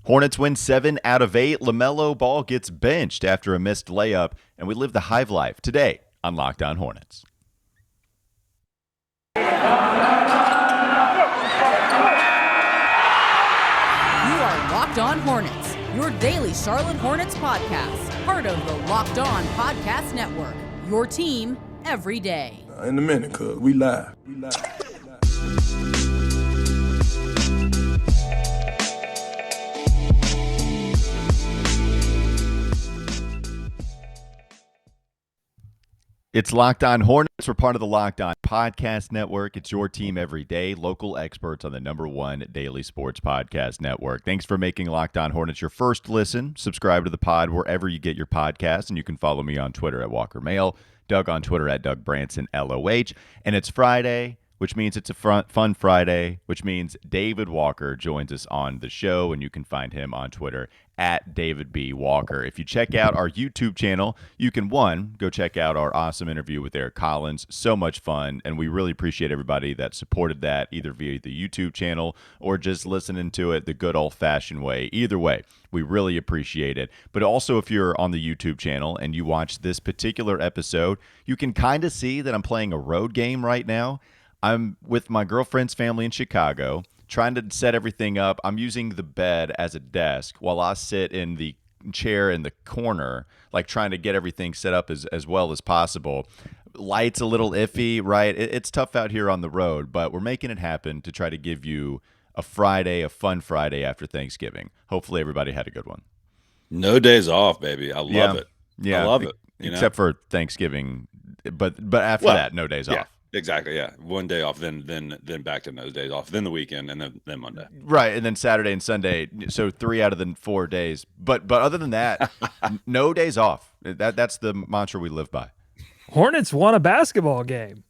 Hornets win 7 out of 8. LaMelo Ball gets benched after a missed layup, and we live the Hive Life today on Locked On Hornets. You are Locked On Hornets, your daily Charlotte Hornets podcast, part of the Locked On Podcast Network, your team every day. In a minute, cuz we live. It's Locked On Hornets. We're part of the Locked On Podcast Network. It's your team every day. Local experts on the #1 daily sports podcast network. Thanks for making Locked On Hornets your first listen. Subscribe to the pod wherever you get your podcasts, and you can follow me on Twitter at Walker Mail, Doug on Twitter at Doug Branson LOH. And it's Friday, which means it's a fun Friday, which means David Walker joins us on the show, and you can find him on Twitter at David B. Walker. If you check out our YouTube channel, you can, go check out our awesome interview with Eric Collins. So much fun, and we really appreciate everybody that supported that, either via the YouTube channel or just listening to it the good old-fashioned way. Either way, we really appreciate it. But also, if you're on the YouTube channel and you watch this particular episode, you can kind of see that I'm playing a road game right now. I'm with my girlfriend's family in Chicago, trying to set everything up. I'm using the bed as a desk while I sit in the chair in the corner, like trying to get everything set up as well as possible. Light's a little iffy, right? It's tough out here on the road, but we're making it happen to try to give you a fun Friday after Thanksgiving. Hopefully everybody had a good one. No days off, baby. I love it. Yeah, I love it. Except for Thanksgiving, but after that, no days off. Exactly, yeah. One day off, then back to those days off, then the weekend, and then Monday. Right, and then Saturday and Sunday. So 3 out of the 4 days. But other than that, no days off. That's the mantra we live by. Hornets won a basketball game.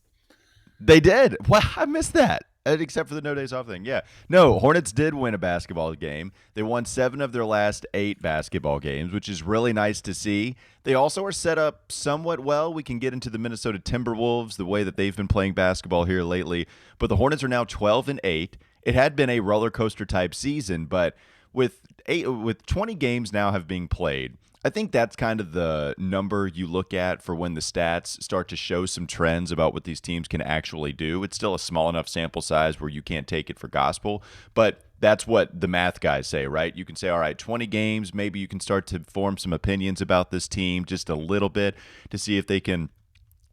They did. Well, I missed that. Except for the no days off thing. Yeah. No, Hornets did win a basketball game. They won 7 of their last 8 basketball games, which is really nice to see. They also are set up somewhat well. We can get into the Minnesota Timberwolves, the way that they've been playing basketball here lately. But the Hornets are now 12-8. It had been a roller coaster type season, but with 20 games now have been played, I think that's kind of the number you look at for when the stats start to show some trends about what these teams can actually do. It's still a small enough sample size where you can't take it for gospel, but that's what the math guys say, right? You can say, all right, 20 games, maybe you can start to form some opinions about this team just a little bit to see if they can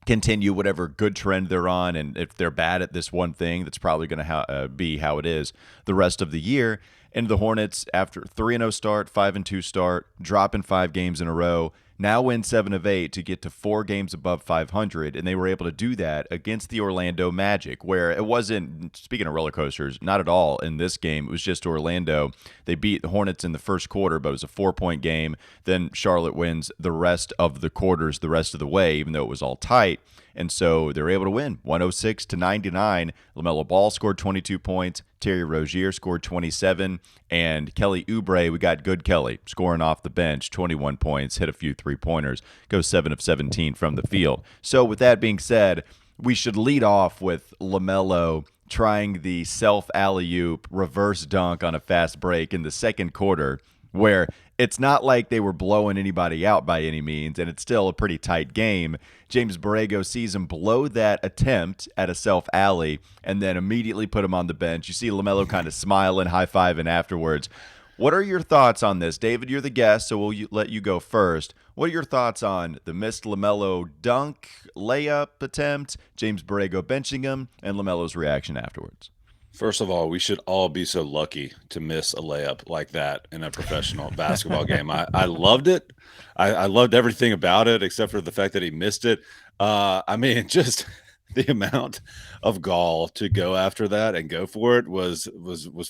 continue whatever good trend they're on, and if they're bad at this one thing, that's probably going to be how it is the rest of the year. And the Hornets, after 3-0 start, 5-2 start, dropping 5 games in a row, now win 7 of 8 to get to 4 games above 500, and they were able to do that against the Orlando Magic, where it wasn't, speaking of roller coasters, not at all in this game. It was just Orlando. They beat the Hornets in the first quarter, but it was a 4-point game. Then Charlotte wins the rest of the quarters the rest of the way, even though it was all tight. And so they were able to win 106-99. LaMelo Ball scored 22 points. Terry Rozier scored 27. And Kelly Oubre, we got good Kelly, scoring off the bench, 21 points, hit a few three-pointers, goes 7 of 17 from the field. So with that being said, we should lead off with LaMelo trying the self alley-oop reverse dunk on a fast break in the second quarter, where it's not like they were blowing anybody out by any means, and it's still a pretty tight game. James Borrego sees him blow that attempt at a self-alley and then immediately put him on the bench. You see LaMelo kind of smiling, high-fiving afterwards. What are your thoughts on this? David, you're the guest, so we'll let you go first. What are your thoughts on the missed LaMelo dunk, layup attempt, James Borrego benching him, and LaMelo's reaction afterwards? First of all, we should all be so lucky to miss a layup like that in a professional basketball game. I loved it. I loved everything about it except for the fact that he missed it. I mean, just the amount of gall to go after that and go for it was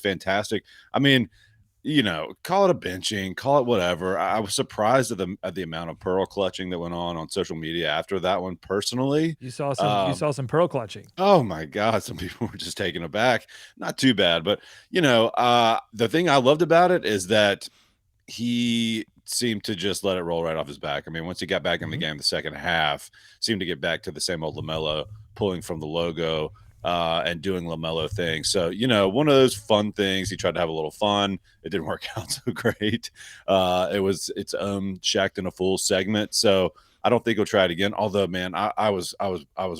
fantastic. I mean, you know, call it a benching, call it whatever. I was surprised at the amount of pearl clutching that went on social media after that one. Personally, you saw some pearl clutching. Oh my God, some people were just taken aback. Not too bad, but you know, the thing I loved about it is that he seemed to just let it roll right off his back. I mean, once he got back in the game, the second half seemed to get back to the same old LaMelo, pulling from the logo, and doing LaMelo things. So, one of those fun things. He tried to have a little fun. It didn't work out so great. It was its own Shacked in a Fool segment. So I don't think he'll try it again. Although, man, I was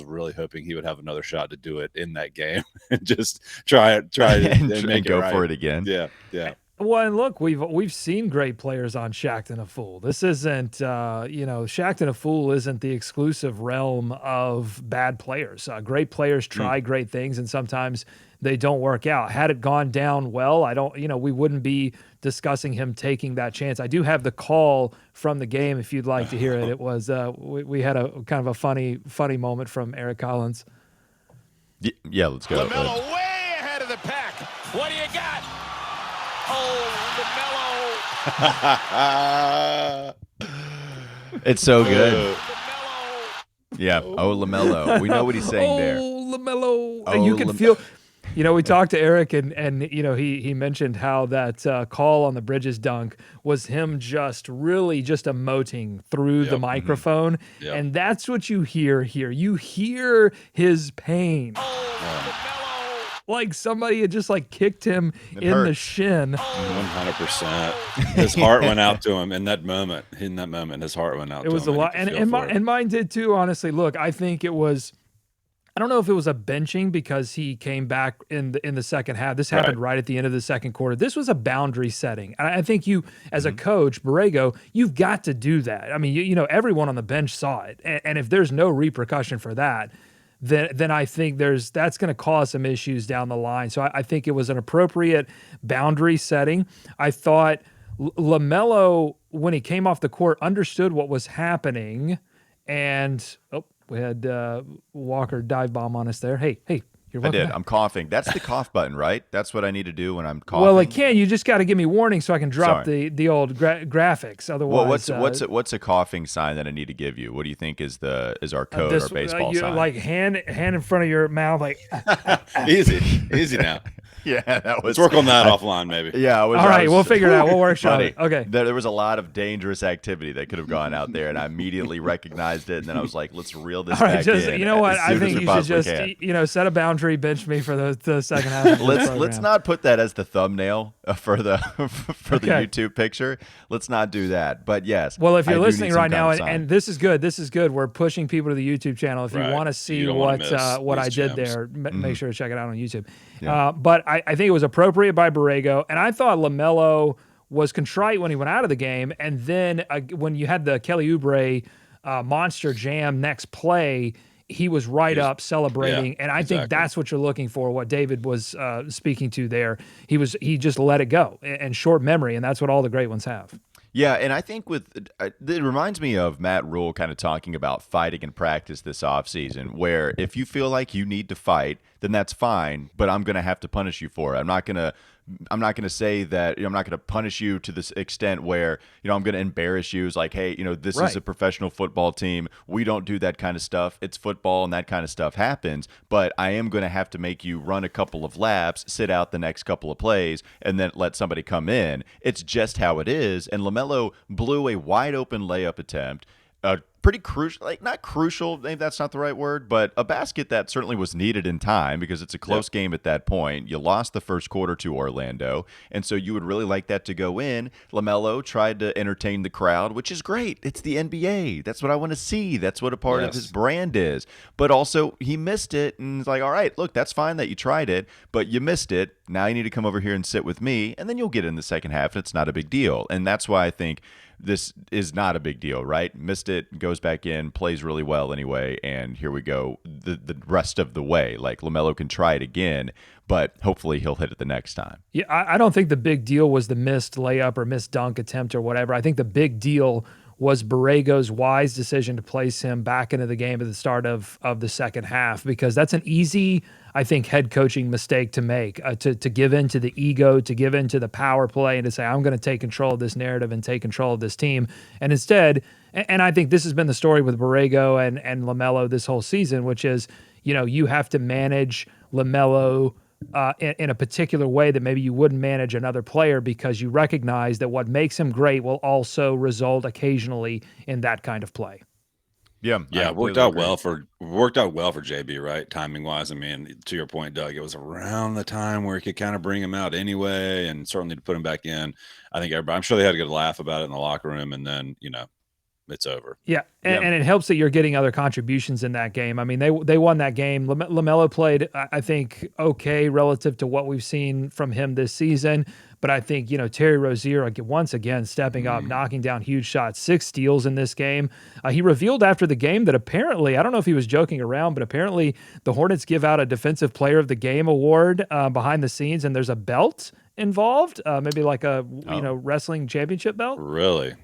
really hoping he would have another shot to do it in that game and just try it and make go it right. for it again. Yeah. Well, and look, we've seen great players on Shacked and a Fool. This isn't, Shacked and a Fool isn't the exclusive realm of bad players. Great players try great things, and sometimes they don't work out. Had it gone down well, we wouldn't be discussing him taking that chance. I do have the call from the game if you'd like to hear it. It was we had a kind of a funny moment from Eric Collins. Yeah, let's go. LaMelo way ahead of the pack. What do you got? Oh, LaMelo. It's so good. Yeah. Oh, LaMelo. We know what he's saying there. Oh, LaMelo. Oh, And you can feel. We talked to Eric and he mentioned how that call on the Bridges dunk was him just emoting through the microphone. Yep. And that's what you hear here. You hear his pain. Like somebody had just kicked him in the shin. 100%. His heart went out to him in that moment. His heart went out to him. It was a lot. And mine did too, honestly. Look, I think it was, I don't know if it was a benching because he came back in the second half. This happened right at the end of the second quarter. This was a boundary setting. And I think you, as a coach, Borrego, you've got to do that. I mean, everyone on the bench saw it. And if there's no repercussion for that, then I think that's going to cause some issues down the line. So I think it was an appropriate boundary setting. I thought LaMelo, when he came off the court, understood what was happening. And, we had Walker dive bomb on us there. Hey, you're welcome. I did. Back. I'm coughing. That's the cough button, right? That's what I need to do when I'm coughing. Well, it can. You just got to give me warning so I can drop the old graphics. Otherwise, what's a coughing sign that I need to give you? What do you think is our code or baseball sign? Like hand in front of your mouth, like easy now. Yeah, that was. Let's work on that offline, maybe. Yeah, all right. We'll figure it out. We'll workshop it. Okay. There was a lot of dangerous activity that could have gone out there, and I immediately recognized it. And then I was like, "Let's reel this back in." You know what? I think you should just set a boundary, bench me for the second half. Let's not put that as the thumbnail for the YouTube picture. Let's not do that. But yes. Well, if you're listening right now, and this is good. We're pushing people to the YouTube channel. If you want to see what I did there, make sure to check it out on YouTube. Yeah. But I think it was appropriate by Borrego, and I thought LaMelo was contrite when he went out of the game, and then when you had the Kelly Oubre monster jam next play, he was up celebrating, and I think that's what you're looking for. What David was speaking to there, he just let it go and short memory, and that's what all the great ones have. Yeah, and I think it reminds me of Matt Rule kind of talking about fighting in practice this offseason, where if you feel like you need to fight, then that's fine, but I'm going to have to punish you for it. I'm not going to say that I'm not going to punish you to this extent where I'm going to embarrass you. It's like, hey, this is a professional football team. We don't do that kind of stuff. It's football, and that kind of stuff happens. But I am going to have to make you run a couple of laps, sit out the next couple of plays, and then let somebody come in. It's just how it is. And LaMelo blew a wide open layup attempt. Pretty crucial, not crucial, maybe that's not the right word, but a basket that certainly was needed in time because it's a close game at that point. You lost the first quarter to Orlando, and so you would really like that to go in. LaMelo tried to entertain the crowd, which is great. It's the NBA. That's what I want to see. That's what a part of his brand is. But also, he missed it, and it's like, all right, look, that's fine that you tried it, but you missed it. Now you need to come over here and sit with me, and then you'll get in the second half, and it's not a big deal. And that's why I think this is not a big deal, right? Missed it, goes back in, plays really well anyway, and here we go the rest of the way. Like, LaMelo can try it again, but hopefully he'll hit it the next time. Yeah, I don't think the big deal was the missed layup or missed dunk attempt or whatever. I think the big deal was Borrego's wise decision to place him back into the game at the start of the second half, because that's an easy, I think, head coaching mistake to make, to give in to the ego, to give in to the power play, and to say, I'm going to take control of this narrative and take control of this team. And instead, and I think this has been the story with Borrego and LaMelo this whole season, which is, you have to manage LaMelo in a particular way that maybe you wouldn't manage another player, because you recognize that what makes him great will also result occasionally in that kind of play. Yeah, Yeah, I it worked completely out agree. well for JB, right? Timing wise. I mean, to your point, Doug, it was around the time where he could kind of bring him out anyway, and certainly to put him back in. I think everybody, I'm sure they had a good laugh about it in the locker room, and then it's over. Yeah, Yeah. and it helps that you're getting other contributions in that game. I mean, they won that game. LaMelo played, I think, okay relative to what we've seen from him this season. But I think, Terry Rozier, once again, stepping up, knocking down huge shots, 6 steals in this game. He revealed after the game that apparently, I don't know if he was joking around, but apparently the Hornets give out a Defensive Player of the Game award behind the scenes, and there's a belt involved, maybe like a wrestling championship belt. Really?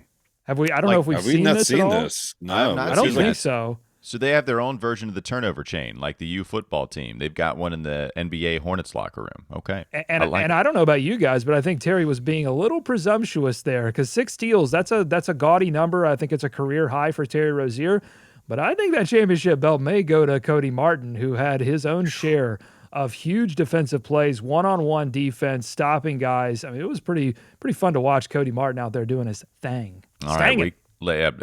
Have we? I don't Like, know if we've Have we seen not this at seen all. this? I have No. not I don't seen think that. so. So they have their own version of the turnover chain, like the U football team. They've got one in the NBA Hornets locker room. Okay. And I like and it. I don't know about you guys, but I think Terry was being a little presumptuous there because 6 steals, that's a gaudy number. I think it's a career high for Terry Rozier. But I think that championship belt may go to Cody Martin, who had his own share of huge defensive plays, one-on-one defense, stopping guys. I mean, it was pretty fun to watch Cody Martin out there doing his thing. All right, we lay up.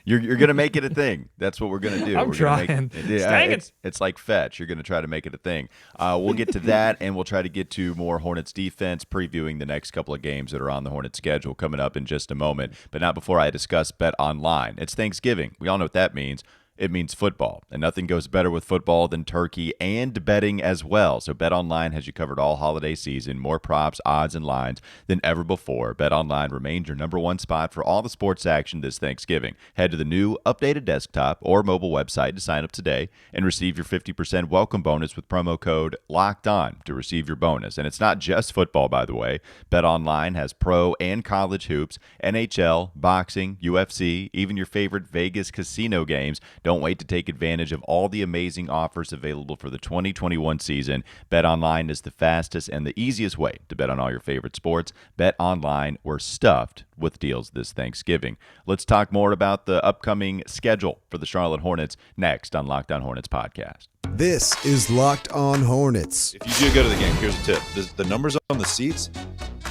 You're gonna make it a thing. That's what we're gonna do. I'm We're gonna trying. Yeah, Stang it's like fetch. You're gonna try to make it a thing. We'll get to that, and we'll try to get to more Hornets defense, previewing the next couple of games that are on the Hornets schedule coming up in just a moment. But not before I discuss BetOnline. It's Thanksgiving. We all know what that means. It means football, and nothing goes better with football than turkey and betting as well. So BetOnline has you covered all holiday season, more props, odds, and lines than ever before. BetOnline remains your number one spot for all the sports action this Thanksgiving. Head to the new updated desktop or mobile website to sign up today and receive your 50% welcome bonus with promo code LOCKEDON to receive your bonus. And it's not just football, by the way. BetOnline has pro and college hoops, NHL, boxing, UFC, even your favorite Vegas casino games. Don't wait to take advantage of all the amazing offers available for the 2021 season. BetOnline is the fastest and the easiest way to bet on all your favorite sports. BetOnline, we're stuffed with deals this Thanksgiving. Let's talk more about the upcoming schedule for the Charlotte Hornets next on Locked On Hornets podcast. This is Locked On Hornets. If you do go to the game, here's a tip. The numbers on the seats,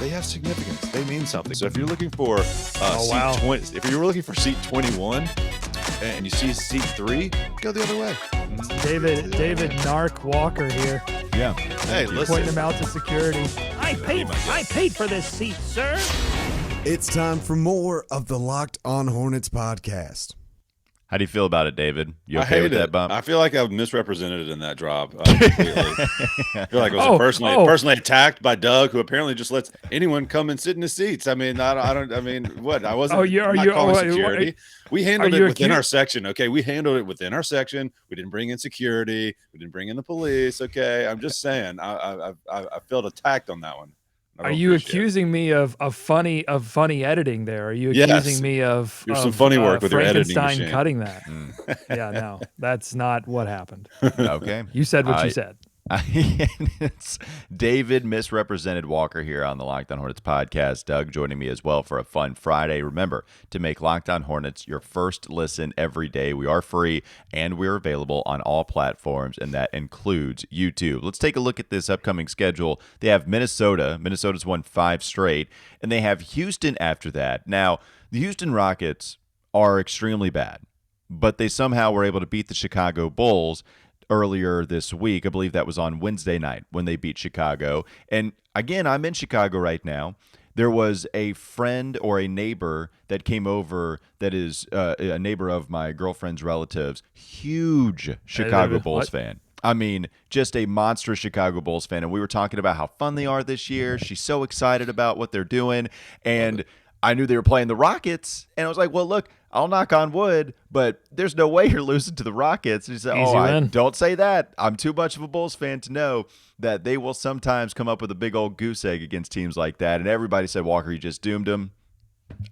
they have significance. They mean something. So if you're looking for seat 20, if you're looking for seat 21 and you see seat 3, go the other way. David Narc Walker here, Yeah. Hey, listen. pointing him out to security. I paid for this seat, sir. It's time for more of the Locked On Hornets podcast. How do you feel about it, David? You I okay hate with it. that bump? I feel like I was misrepresented in that drop. Completely. I feel like I was personally attacked by Doug, who apparently just lets anyone come and sit in his seats. I mean, I don't. I mean, what? I wasn't. Calling security. We handled it within our section. Okay, we handled it within our section. We didn't bring in security. We didn't bring in the police. Okay, I'm just saying. I felt attacked on that one. Are you accusing me of funny editing there? Are you accusing me of some funny work with your editing Frankenstein machine. cutting that? Yeah, no, that's not what happened. Okay. You said what you said. It's David misrepresented Walker here on the Locked On Hornets podcast. Doug joining me as well for a fun Friday. Remember to make Locked On Hornets your first listen every day. We are free and we're available on all platforms, and that includes YouTube. Let's take a look at this upcoming schedule. They have Minnesota. Minnesota's won 5 straight, and they have Houston after that. Now, the Houston Rockets are extremely bad, but they somehow were able to beat the Chicago Bulls earlier this week. I believe that was on Wednesday night when they beat Chicago. And again, I'm in Chicago right now. There was a friend or a neighbor that came over that is a neighbor of my girlfriend's relatives, huge Chicago Bulls fan. I mean, just a monstrous Chicago Bulls fan. And we were talking about how fun they are this year. She's so excited about what they're doing. And I knew they were playing the Rockets. And I was like, well, look, I'll knock on wood, but there's no way you're losing to the Rockets. And he said, don't say that. I'm too much of a Bulls fan to know that they will sometimes come up with a big old goose egg against teams like that. And everybody said, Walker, you just doomed them.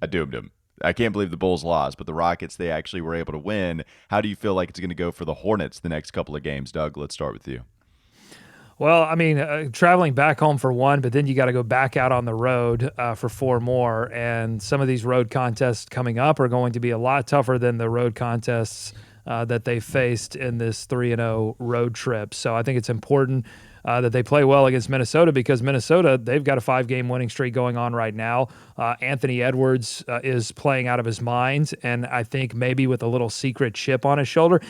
I doomed them. I can't believe the Bulls lost, but the Rockets, they actually were able to win. How do you feel like it's going to go for the Hornets the next couple of games? Doug, let's start with you. Well, I mean, traveling back home for 1, but then you got to go back out on the road for 4 more. And some of these road contests coming up are going to be a lot tougher than the road contests that they faced in this 3-0 road trip. So I think it's important that they play well against Minnesota, because Minnesota, they've got a 5-game winning streak going on right now. Anthony Edwards is playing out of his mind, and I think maybe with a little secret chip on his shoulder.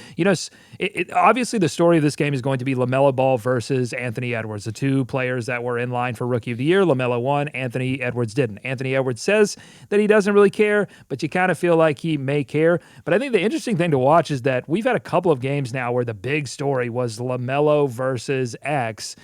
Obviously the story of this game is going to be LaMelo Ball versus Anthony Edwards, the two players that were in line for Rookie of the Year. LaMelo won, Anthony Edwards didn't. Anthony Edwards says that he doesn't really care, but you kind of feel like he may care. But I think the interesting thing to watch is that we've had a couple of games now where the big story was LaMelo versus X,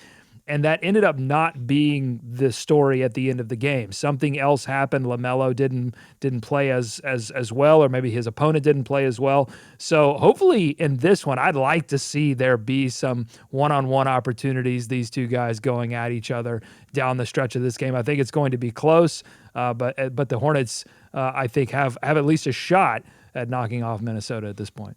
and that ended up not being the story at the end of the game. Something else happened. LaMelo didn't play as well, or maybe his opponent didn't play as well. So hopefully in this one, I'd like to see there be some one-on-one opportunities, these two guys going at each other down the stretch of this game. I think it's going to be close, but the Hornets, I think, have at least a shot at knocking off Minnesota at this point.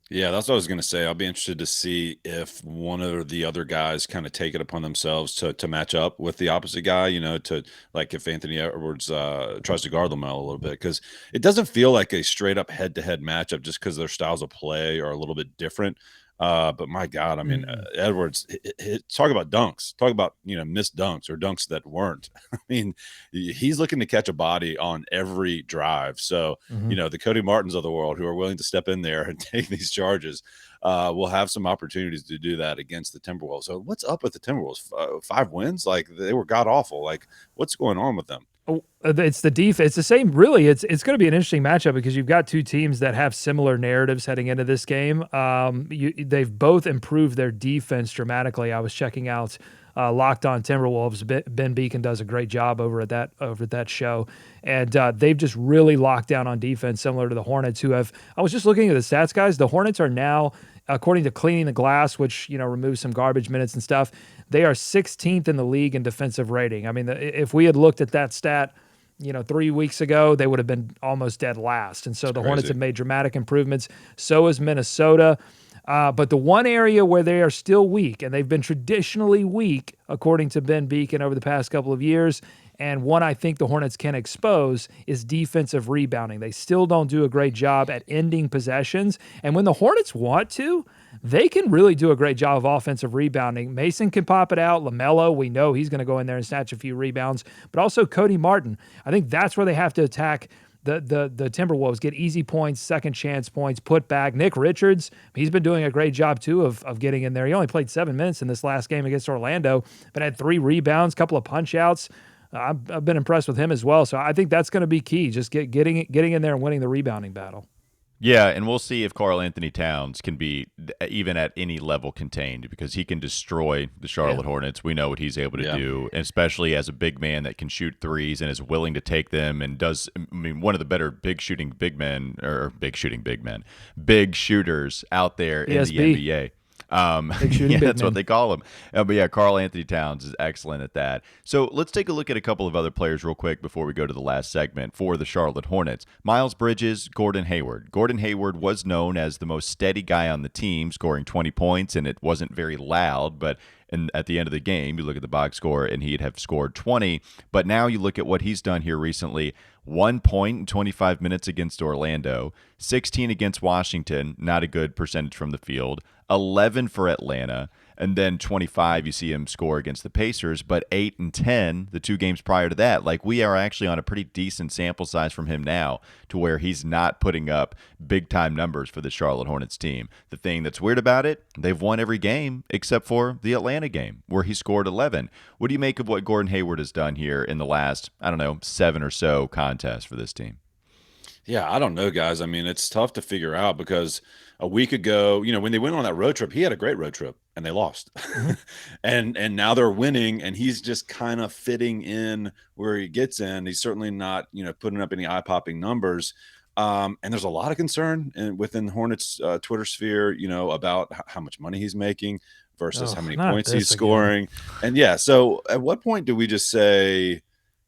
Yeah, that's what I was going to say. I'll be interested to see if one or the other guys kind of take it upon themselves to match up with the opposite guy, to like if Anthony Edwards tries to guard LaMelo a little bit, because it doesn't feel like a straight up head-to-head matchup just because their styles of play are a little bit different. But my God, I mean, Edwards, talk about dunks, talk about, missed dunks or dunks that weren't. I mean, he's looking to catch a body on every drive. So, the Cody Martins of the world who are willing to step in there and take these charges will have some opportunities to do that against the Timberwolves. So what's up with the Timberwolves? 5 wins? Like, they were god awful. Like, what's going on with them? It's the defense. It's the same. Really, it's going to be an interesting matchup because you've got two teams that have similar narratives heading into this game. They've both improved their defense dramatically. I was checking out Locked On Timberwolves. Ben Beacon does a great job over at that show, and they've just really locked down on defense, similar to the Hornets, who have. I was just looking at the stats, guys. The Hornets are now, according to Cleaning the Glass, which removes some garbage minutes and stuff, they are 16th in the league in defensive rating. I mean, if we had looked at that stat, 3 weeks ago, they would have been almost dead last. And so the Hornets have made dramatic improvements. So is Minnesota. But the one area where they are still weak, and they've been traditionally weak, according to Ben Beacon over the past couple of years, and one I think the Hornets can expose, is defensive rebounding. They still don't do a great job at ending possessions. And when the Hornets want to, they can really do a great job of offensive rebounding. Mason can pop it out. LaMelo, we know he's going to go in there and snatch a few rebounds. But also Cody Martin. I think that's where they have to attack the Timberwolves, get easy points, second chance points, put back. Nick Richards, he's been doing a great job too of getting in there. He only played 7 minutes in this last game against Orlando, but had 3 rebounds, couple of punch outs. I've been impressed with him as well. So I think that's going to be key, just getting in there and winning the rebounding battle. Yeah, and we'll see if Karl-Anthony Towns can be even at any level contained, because he can destroy the Charlotte Hornets. We know what he's able to do, especially as a big man that can shoot threes and is willing to take them and does. I mean, one of the better big shooters out there in the NBA. That's what they call him. But yeah, Karl-Anthony Towns is excellent at that. So let's take a look at a couple of other players real quick before we go to the last segment for the Charlotte Hornets. Miles Bridges, Gordon Hayward. Gordon Hayward was known as the most steady guy on the team, scoring 20 points, and it wasn't very loud, but at the end of the game, you look at the box score, and he'd have scored 20. But now you look at what he's done here recently. 1 point in 25 minutes against Orlando, 16 against Washington, not a good percentage from the field, 11 for Atlanta, and then 25 you see him score against the Pacers, but 8 and 10 the 2 games prior to that. Like, we are actually on a pretty decent sample size from him now to where he's not putting up big-time numbers for the Charlotte Hornets team. The thing that's weird about it, they've won every game except for the Atlanta game where he scored 11. What do you make of what Gordon Hayward has done here in the last, 7 or so contests for this team? Yeah, I don't know, guys. I mean, it's tough to figure out because a week ago, when they went on that road trip, he had a great road trip and they lost. and now they're winning, and he's just kind of fitting in where he gets in. He's certainly not, putting up any eye-popping numbers. And there's a lot of concern within Hornets Twitter sphere, about how much money he's making versus how many points he's scoring. And yeah, so at what point do we just say,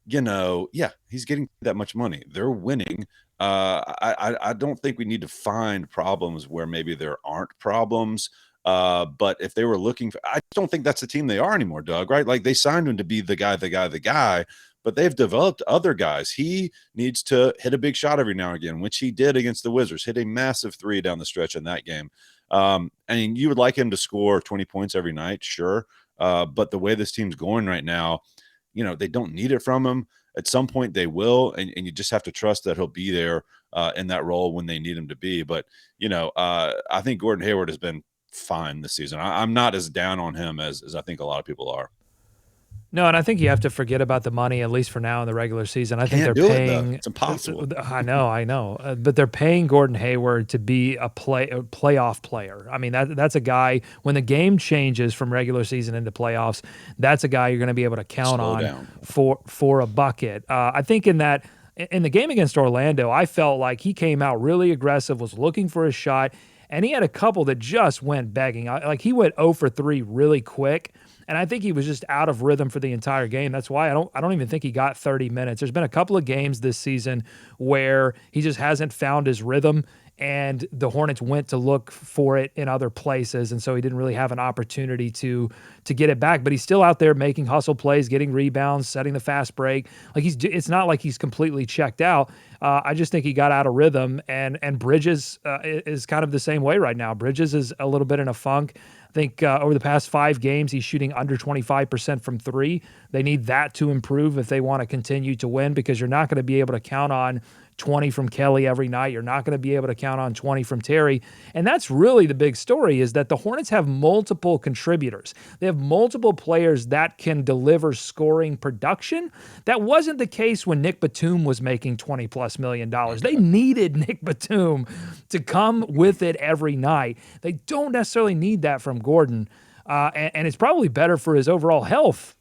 he's getting that much money, they're winning. I don't think we need to find problems where maybe there aren't problems. But if they were looking for, I don't think that's the team they are anymore, Doug, right? Like, they signed him to be the guy, but they've developed other guys. He needs to hit a big shot every now and again, which he did against the Wizards, hit a massive 3 down the stretch in that game. I mean, you would like him to score 20 points every night, sure. But the way this team's going right now, they don't need it from him. At some point they will, and you just have to trust that he'll be there in that role when they need him to be. But, I think Gordon Hayward has been fine this season. I'm not as down on him as I think a lot of people are. No, and I think you have to forget about the money, at least for now in the regular season. I think Can't they're do paying. It's impossible. I know. But they're paying Gordon Hayward to be a playoff player. I mean, that's a guy, when the game changes from regular season into playoffs, that's a guy you're going to be able to count on for a bucket. I think in the game against Orlando, I felt like he came out really aggressive, was looking for a shot, and he had a couple that just went begging. Like he went 0 for 3 really quick. And I think he was just out of rhythm for the entire game. That's why I don't even think he got 30 minutes. There's been a couple of games this season where he just hasn't found his rhythm, and the Hornets went to look for it in other places, and so he didn't really have an opportunity to get it back. But he's still out there making hustle plays, getting rebounds, setting the fast break. Like it's not like he's completely checked out. I just think he got out of rhythm, and Bridges is kind of the same way right now. Bridges is a little bit in a funk. I think over the past 5 games, he's shooting under 25% from 3. They need that to improve if they want to continue to win, because you're not going to be able to count on 20 from Kelly every night. You're not going to be able to count on 20 from Terry. And that's really the big story, is that the Hornets have multiple contributors. They have multiple players that can deliver scoring production. That wasn't the case when Nick Batum was making $20+ million. They needed Nick Batum to come with it every night. They don't necessarily need that from Gordon. And it's probably better for his overall health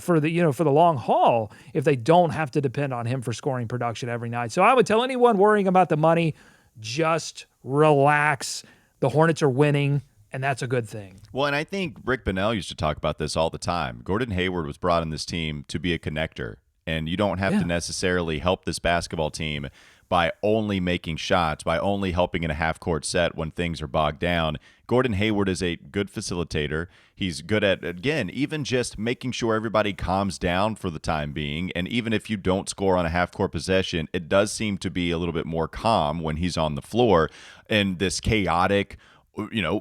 for the long haul if they don't have to depend on him for scoring production every night. So I would tell anyone worrying about the money, just relax. The Hornets are winning, and that's a good thing. Well, and I think Rick Bonnell used to talk about this all the time. Gordon Hayward was brought on this team to be a connector, and you don't have to necessarily help this basketball team by only making shots, by only helping in a half-court set when things are bogged down. Gordon Hayward is a good facilitator. He's good at, again, even just making sure everybody calms down for the time being. And even if you don't score on a half-court possession, it does seem to be a little bit more calm when he's on the floor. And this chaotic,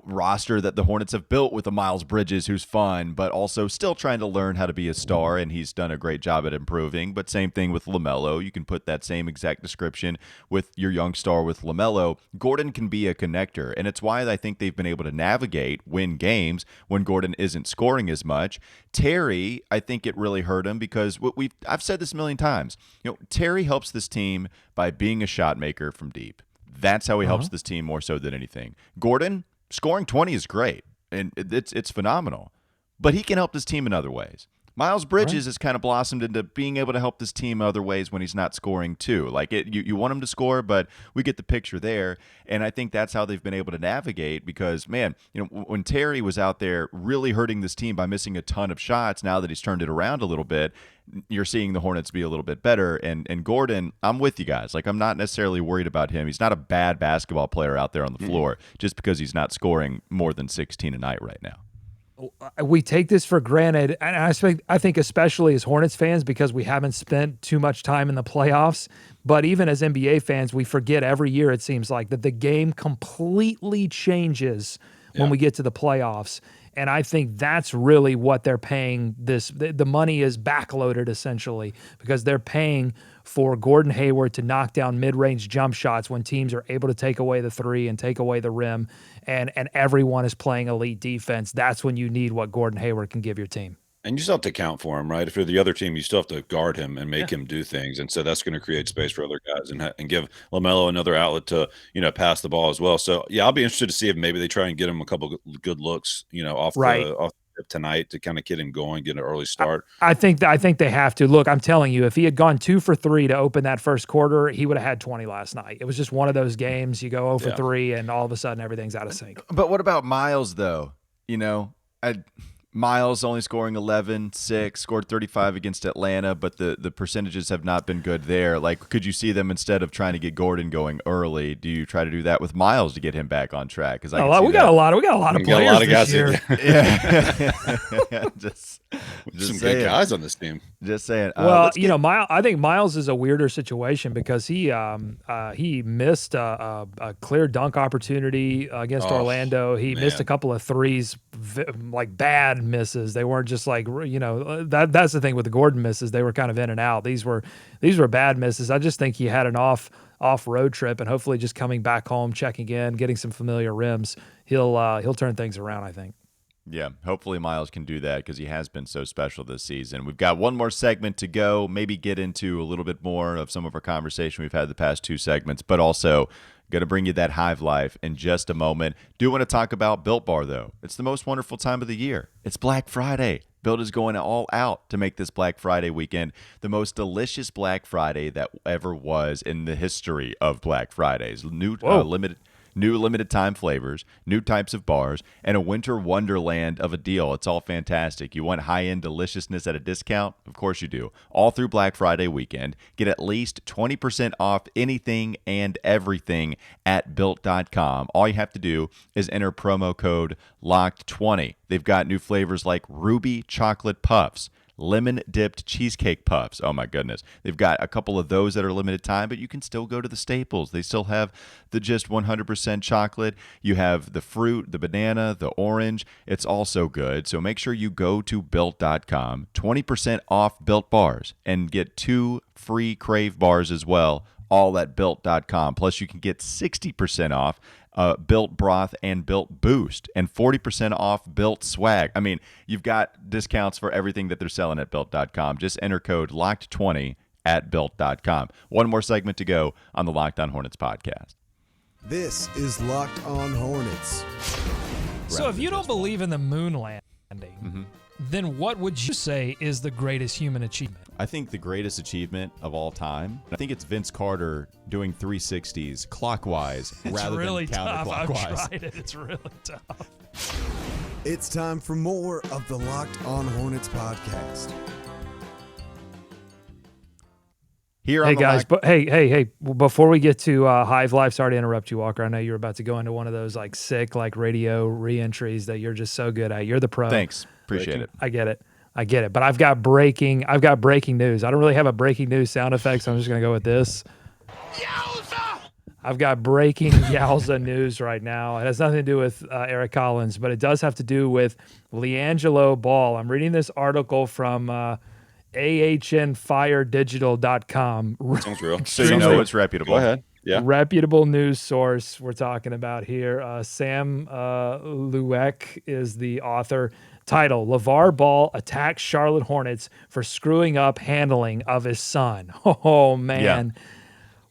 roster that the Hornets have built with a Miles Bridges who's fun, but also still trying to learn how to be a star, and he's done a great job at improving. But same thing with LaMelo. You can put that same exact description with your young star with LaMelo. Gordon can be a connector, and it's why I think they've been able to win games when Gordon isn't scoring as much. Terry, I think it really hurt him because I've said this a million times. Terry helps this team by being a shot maker from deep. That's how he helps this team more so than anything. Gordon, scoring 20 is great, and it's phenomenal. But he can help this team in other ways. Miles Bridges has kind of blossomed into being able to help this team other ways when he's not scoring too. Like you want him to score, but we get the picture there. And I think that's how they've been able to navigate because, man, when Terry was out there really hurting this team by missing a ton of shots, now that he's turned it around a little bit, you're seeing the Hornets be a little bit better. And Gordon, I'm with you guys. Like, I'm not necessarily worried about him. He's not a bad basketball player out there on the floor just because he's not scoring more than 16 a night right now. We take this for granted, and I think especially as Hornets fans because we haven't spent too much time in the playoffs, but even as NBA fans, we forget every year, it seems like, that the game completely changes when we get to the playoffs. And I think that's really what they're paying this. The money is backloaded essentially because they're paying for Gordon Hayward to knock down mid-range jump shots when teams are able to take away the three and take away the rim, and everyone is playing elite defense. That's when you need what Gordon Hayward can give your team. And you still have to count for him, right? If you're the other team, you still have to guard him and make him do things. And so that's going to create space for other guys and give LaMelo another outlet to, pass the ball as well. So, yeah, I'll be interested to see if maybe they try and get him a couple good looks, off the tonight to kind of get him going, get an early start. I think they have to. Look, I'm telling you, if he had gone 2 for 3 to open that first quarter, he would have had 20 last night. It was just one of those games. You go 0 for 3 and all of a sudden everything's out of sync. But what about Miles, though? Miles only scoring 11, 6, scored 35 against Atlanta, but the percentages have not been good there. Like, could you see them, instead of trying to get Gordon going early, do you try to do that with Miles to get him back on track? Because we got a lot of players this year. just some good guys on this team. Just saying. Well, I think Miles is a weirder situation because he missed a clear dunk opportunity against Orlando. He missed a couple of threes, like bad gotten misses. They weren't just like, that's the thing with the Gordon misses. They were kind of in and out. These were bad misses. I just think he had an off road trip, and hopefully just coming back home, checking in, getting some familiar rims, he'll turn things around, I think. Yeah, hopefully Miles can do that because he has been so special this season. We've got one more segment to go, maybe get into a little bit more of some of our conversation we've had the past 2 segments, but also going to bring you that Hive Life in just a moment. Do want to talk about Built Bar, though. It's the most wonderful time of the year. It's Black Friday. Built is going all out to make this Black Friday weekend the most delicious Black Friday that ever was in the history of Black Fridays. New limited time flavors, new types of bars, and a winter wonderland of a deal. It's all fantastic. You want high-end deliciousness at a discount? Of course you do. All through Black Friday weekend, get at least 20% off anything and everything at Built.com. All you have to do is enter promo code LOCKED20. They've got new flavors like Ruby Chocolate Puffs, lemon dipped cheesecake puffs. Oh my goodness. They've got a couple of those that are limited time, but you can still go to the staples. They still have the just 100% chocolate. You have the fruit, the banana, the orange. It's all so good. So make sure you go to Built.com, 20% off Built bars, and get 2 free Crave bars as well, all at Built.com. Plus you can get 60% off Built Broth and Built Boost, and 40% off Built Swag. I mean, you've got discounts for everything that they're selling at Built.com. Just enter code LOCKED20 at Built.com. One more segment to go on the Locked On Hornets podcast. This is Locked On Hornets. So if you don't believe in the moon landing, then what would you say is the greatest human achievement? I think the greatest achievement of all time, I think it's Vince Carter doing 360s clockwise rather really than counterclockwise. I've tried it. It's really tough. It's time for more of the Locked On Hornets podcast. Here Hey on the guys, Locked- but hey! Before we get to Hive Life, sorry to interrupt you, Walker. I know you were about to go into one of those like sick like radio re-entries that you're just so good at. You're the pro. Thanks, appreciate it. I get it. But I've got breaking news. I don't really have a breaking news sound effect, so I'm just gonna go with this. Yowza! I've got breaking Yowza news right now. It has nothing to do with Eric Collins, but it does have to do with Liangelo Ball. I'm reading this article from ahnfiredigital.com. Sounds real. So you know it's reputable. Go ahead. Yeah. Reputable news source we're talking about here. Sam Lueck is the author. Title: LeVar Ball attacks Charlotte Hornets for screwing up handling of his son. Oh man,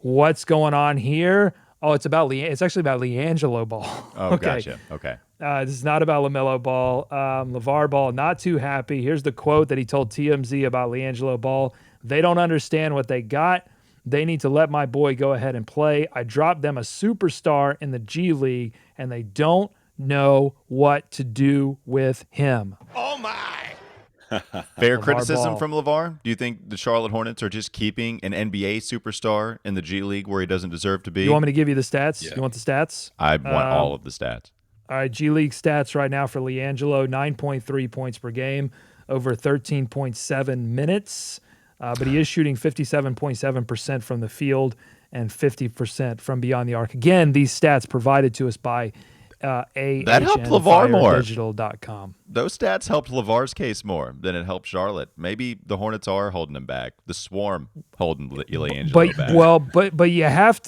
What's going on here? Oh, it's actually about Liangelo Ball. Oh, okay. Gotcha. Okay. This is not about LaMelo Ball. LeVar Ball, not too happy. Here's the quote that he told TMZ about Liangelo Ball. They don't understand what they got. They need to let my boy go ahead and play. I dropped them a superstar in the G League, and they don't know what to do with him. Oh my! Fair LeVar criticism Ball. from LeVar? Do you think the Charlotte Hornets are just keeping an NBA superstar in the G League where he doesn't deserve to be? You want me to give you the stats? Yeah. You want the stats? I want all of the stats. All right, G League stats right now for Liangelo, 9.3 points per game, over 13.7 minutes. But he is shooting 57.7% from the field and 50% from beyond the arc. Again, these stats provided to us by That helped LeVar more. digital.com. Those stats helped LeVar's case more than it helped Charlotte. Maybe the Hornets are holding him back. The Swarm holding Liangelo back. But you have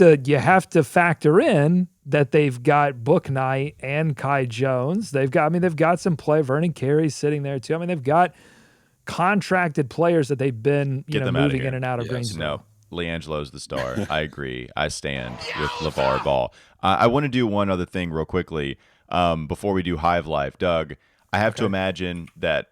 to factor in that they've got Book Knight and Kai Jones. They've got some play. Vernon Carey's sitting there too. I mean, they've got contracted players that they've been Get them moving outta in and out of Yes. Greensboro. No, Liangelo's the star. I agree. I stand with LeVar Ball. I want to do one other thing real quickly before we do Hive Life. Doug, I have to imagine that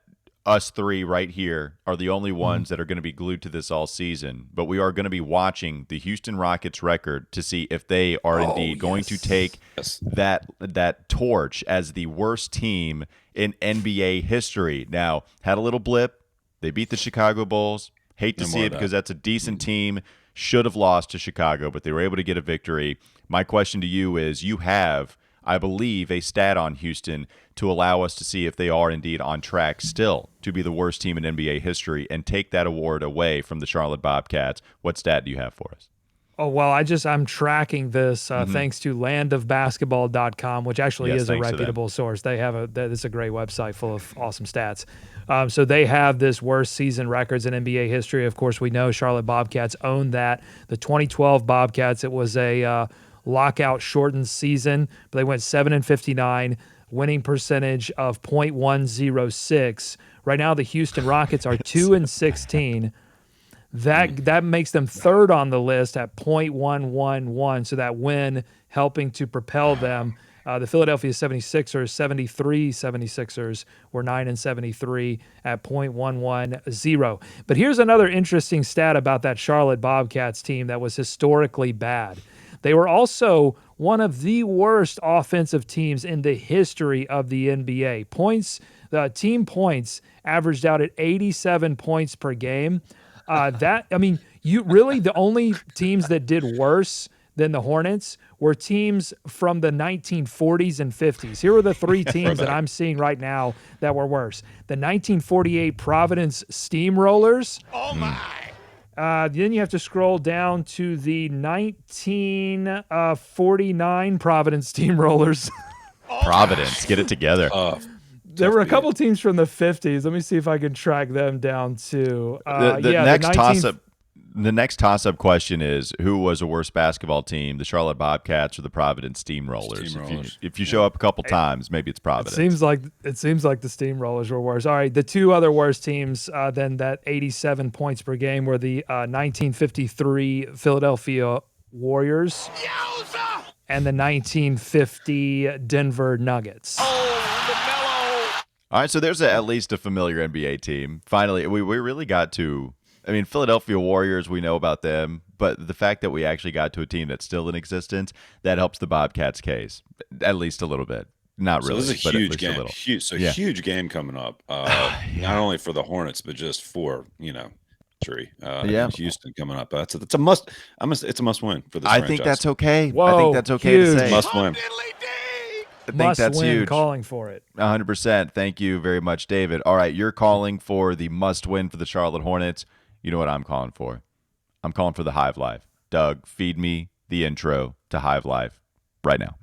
us three right here are the only ones that are going to be glued to this all season, but we are going to be watching the Houston Rockets record to see if they are indeed going to take that torch as the worst team in NBA history. Now, had a little blip. They beat the Chicago Bulls. Hate to No see more it of that. because that's a decent team. Should have lost to Chicago, but they were able to get a victory. My question to you is, you have, I believe, a stat on Houston to allow us to see if they are indeed on track still to be the worst team in NBA history and take that award away from the Charlotte Bobcats. What stat do you have for us? Oh, well, I'm tracking this thanks to landofbasketball.com, which actually Yes, is a thanks to them. reputable source. It's a great website full of awesome stats. So they have this worst season records in NBA history. Of course, we know Charlotte Bobcats owned that. The 2012 Bobcats, it was a lockout shortened season, but they went 7-59, winning percentage of .106. Right now, the Houston Rockets are 2-16. That makes them third on the list at .111. So that win helping to propel them. The Philadelphia 76ers, 76ers were 9-73 at .110. But here's another interesting stat about that Charlotte Bobcats team that was historically bad. They were also one of the worst offensive teams in the history of the NBA. Team points averaged out at 87 points per game. The only teams that did worse than the Hornets were teams from the 1940s and 50s. Here are the three teams that I'm seeing right now that were worse. The 1948 Providence Steamrollers. Oh my! Then you have to scroll down to the 1949 Providence Steamrollers. Providence, get it together. There were a couple teams from the 50s. Let me see if I can track them down too. The next toss-up question is, who was a worse basketball team, the Charlotte Bobcats or the Providence Steamrollers? If you show up a couple times, maybe it's Providence. It seems like the Steamrollers were worse. All right, the two other worst teams than that 87 points per game were the 1953 Philadelphia Warriors and the 1950 Denver Nuggets. All right, so there's at least a familiar NBA team. Finally, we really got to, Philadelphia Warriors, we know about them, but the fact that we actually got to a team that's still in existence, that helps the Bobcats' case, at least a little bit. Not really, so this is a huge game. Huge game coming up, not only for the Hornets, but just for, Houston coming up. It's a must. It's a must win for this franchise. I think that's okay. Whoa, I think that's okay to say. Must win. I think that's huge. Calling for it. 100%. Thank you very much, David. All right, you're calling for the must-win for the Charlotte Hornets. You know what I'm calling for? I'm calling for the Hive Life. Doug, feed me the intro to Hive Life right now.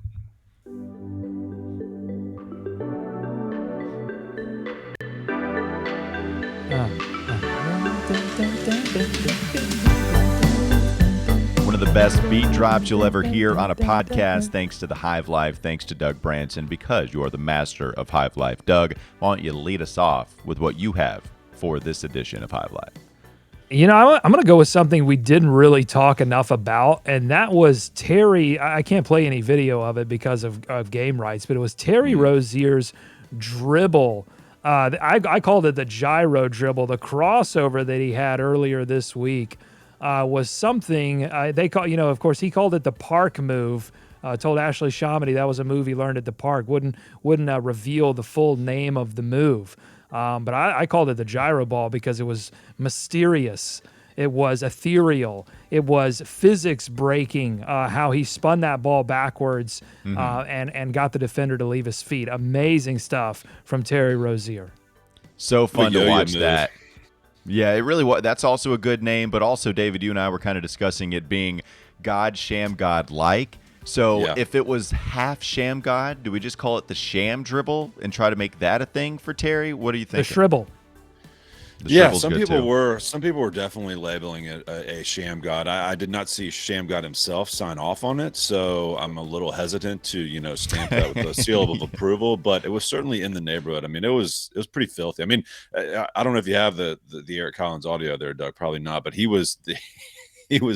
One of the best beat drops you'll ever hear on a podcast, thanks to the Hive Life, thanks to Doug Branson, because you are the master of Hive Life. Doug, why don't you lead us off with what you have for this edition of Hive Life? I'm going to go with something we didn't really talk enough about, and that was Terry. I can't play any video of it because of game rights, but it was Terry Rozier's dribble. I called it the gyro dribble. The crossover that he had earlier this week was something they call, of course, he called it the park move. Told Ashley Shamity that was a move he learned at the park. Wouldn't reveal the full name of the move. But I called it the gyro ball because it was mysterious. It was ethereal. It was physics breaking, how he spun that ball backwards and got the defender to leave his feet. Amazing stuff from Terry Rozier. So fun to watch that. Yeah, it really was. That's also a good name, but also, David, you and I were kind of discussing it being God, Sham God-like. So if it was half Sham God, do we just call it the Sham dribble and try to make that a thing for Terry? What do you think? The shribble. Some people were definitely labeling it a Sham God. I did not see Sham God himself sign off on it, so I'm a little hesitant to stamp that with a seal of approval. But it was certainly in the neighborhood. It was pretty filthy. I don't know if you have the Eric Collins audio there, Doug. Probably not. But he was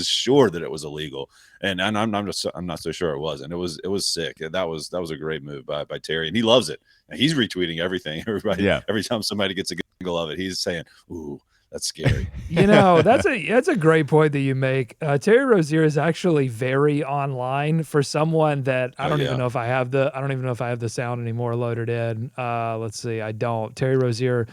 sure that it was illegal, and I'm not so sure it was, and it was sick. That was a great move by Terry, and he loves it. And he's retweeting everything. Everybody, every time somebody gets a angle of it, he's saying, "Ooh, that's scary." That's a great point that you make. Terry Rozier is actually very online for someone that I don't even know if I have the sound anymore loaded in. Let's see, I don't. Terry Rozier,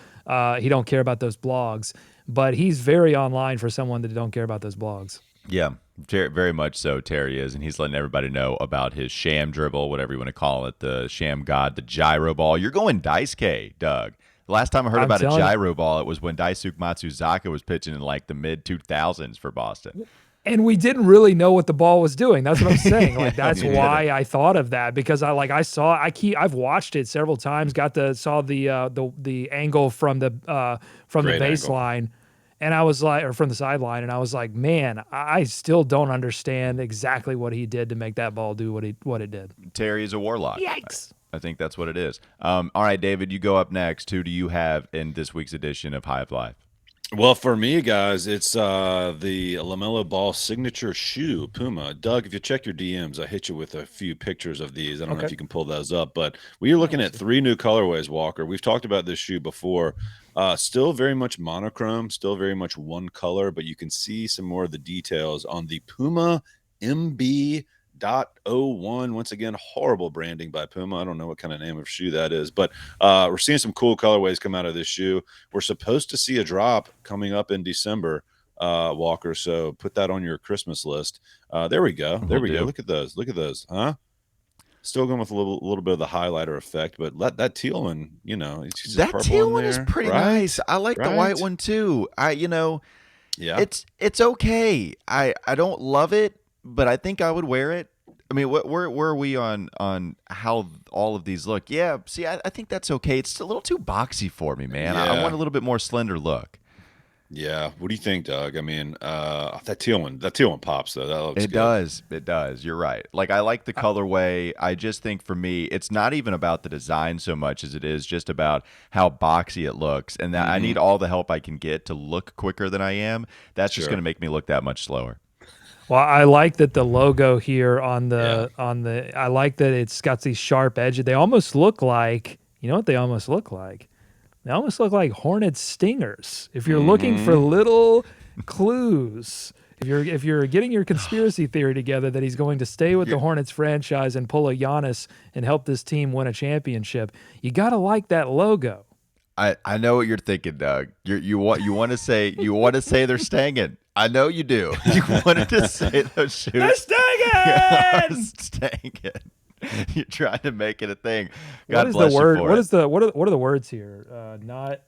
he don't care about those blogs, but he's very online for someone that don't care about those blogs. Yeah, very much so. Terry is, and he's letting everybody know about his sham dribble, whatever you want to call it, the sham god, the gyro ball. You're going Dice K, Doug. The last time I heard about a gyro ball, it was when Daisuke Matsuzaka was pitching in like the mid-2000s for Boston. And we didn't really know what the ball was doing. That's what I'm saying. Like that's why I thought of that, because I've watched it several times. Saw the angle from the baseline, and I was like, or from the sideline, and I was like, man, I still don't understand exactly what he did to make that ball do what it did. Terry is a warlock. Yikes! I think that's what it is. All right, David, you go up next. Who do you have in this week's edition of Hive Life? Well, for me, guys, it's the LaMelo Ball signature shoe, Puma. Doug, if you check your DMs, I hit you with a few pictures of these. I don't know if you can pull those up, but we are looking at 3 new colorways, Walker. We've talked about this shoe before. Still very much monochrome, still very much one color, but you can see some more of the details on the Puma MB.01. Once again, horrible branding by Puma. I don't know what kind of name of shoe that is, but we're seeing some cool colorways come out of this shoe. We're supposed to see a drop coming up in December, Walker, so put that on your Christmas list. There we go. There we go. Look at those. Huh? Still going with a little bit of the highlighter effect, but let that teal one, that teal one is pretty nice. I like the white one too. It's okay. I don't love it, but I think I would wear it. I mean, where are we on how all of these look? Yeah, see, I think that's okay. It's a little too boxy for me, man. I want a little bit more slender look. Yeah. What do you think, Doug? I mean, that teal one pops though. That looks good. It does. You're right. Like, I like the colorway. I just think for me, it's not even about the design so much as it is just about how boxy it looks, and that I need all the help I can get to look quicker than I am. That's just going to make me look that much slower. Well, I like that the logo here on the I like that it's got these sharp edges. They almost look like, you know what they almost look like? They almost look like Hornets stingers. If you're looking for little clues, if you're getting your conspiracy theory together that he's going to stay with the Hornets franchise and pull a Giannis and help this team win a championship, you got to like that logo. I know what you're thinking, Doug. You want to say they're stanging. I know you do. You wanted to say those shoes. They're stanging. Stanging. You're trying to make it a thing. God bless you for it. What are the words here? Not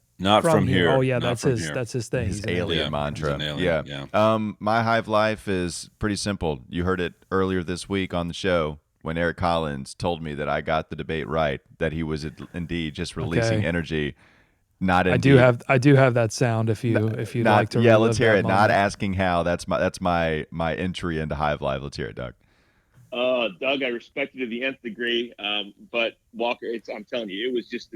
from here. Oh yeah, that's his thing. His alien mantra. He's an alien. Yeah. My Hive Life is pretty simple. You heard it earlier this week on the show when Eric Collins told me that I got the debate right, that he was indeed just releasing energy. Not indeed. I do have that sound if you'd like to. Yeah, let's hear it. Moment. Not asking how. That's my entry into Hive Live. Let's hear it, Doug. Doug, I respect you to the nth degree, but Walker, I'm telling you, it was just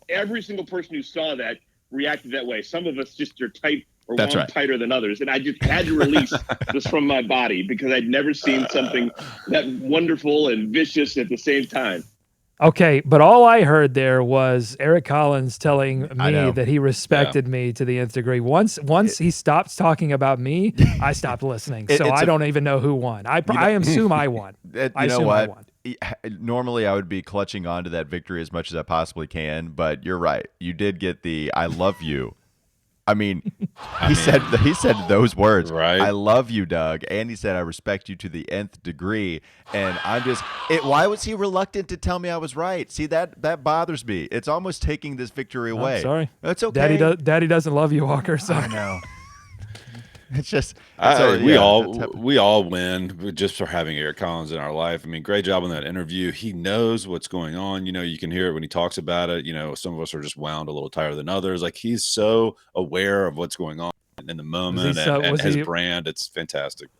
every single person who saw that reacted that way. Some of us just are tight or tighter than others, and I just had to release this from my body because I'd never seen something that wonderful and vicious at the same time. Okay, but all I heard there was Eric Collins telling me that he respected me to the nth degree. Once he stopped talking about me, I stopped listening. So I don't even know who won. I assume I won. I won. Normally, I would be clutching on to that victory as much as I possibly can, but you're right. You did get the "I love you." I mean, he said those words. Right. I love you, Doug. And he said, I respect you to the nth degree. And I'm just, why was he reluctant to tell me I was right? See, that bothers me. It's almost taking this victory away. I'm sorry. That's okay. Daddy doesn't love you, Walker. Sorry. I know. It's just we all win just for having Eric Collins in our life. I mean, great job on that interview. He knows what's going on. You can hear it when he talks about it. Some of us are just wound a little tighter than others. Like, he's so aware of what's going on in the moment and his brand. It's fantastic.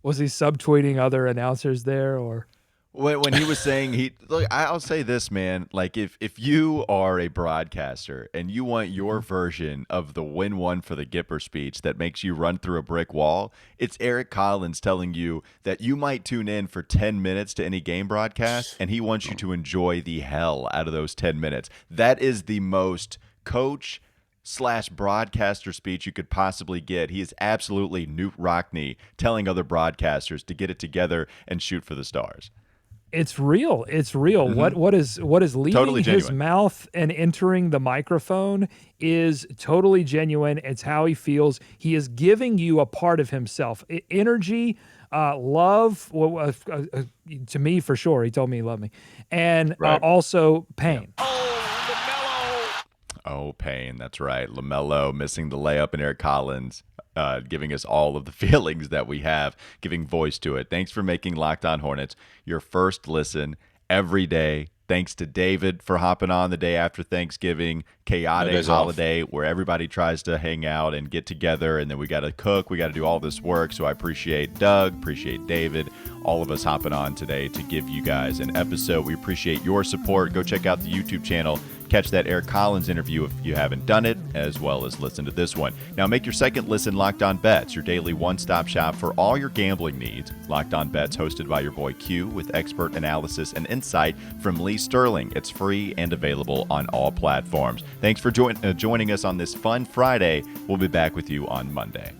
Was he subtweeting other announcers there, or? When he was saying look, I'll say this, man. Like, if you are a broadcaster and you want your version of the win one for the Gipper speech that makes you run through a brick wall, it's Eric Collins telling you that you might tune in for 10 minutes to any game broadcast, and he wants you to enjoy the hell out of those 10 minutes. That is the most coach/broadcaster speech you could possibly get. He is absolutely Newt Rockney telling other broadcasters to get it together and shoot for the stars. It's real. It's real. Mm-hmm. What is leaving totally his mouth and entering the microphone is totally genuine. It's how he feels. He is giving you a part of himself. Energy, love, to me for sure. He told me he loved me. And also pain. Oh, pain. That's right. LaMelo missing the layup, and Eric Collins giving us all of the feelings that we have, giving voice to it. Thanks for making Locked On Hornets your first listen every day. Thanks to David for hopping on the day after Thanksgiving, chaotic holiday where everybody tries to hang out and get together, and then we got to cook. We got to do all this work. So I appreciate Doug, appreciate David, all of us hopping on today to give you guys an episode. We appreciate your support. Go check out the YouTube channel. Catch that Eric Collins interview if you haven't done it, as well as listen to this one. Now make your second listen Locked On Bets, your daily one-stop shop for all your gambling needs. Locked On Bets, hosted by your boy Q, with expert analysis and insight from Lee Sterling. It's free and available on all platforms. Thanks for joining us on this fun Friday. We'll be back with you on Monday.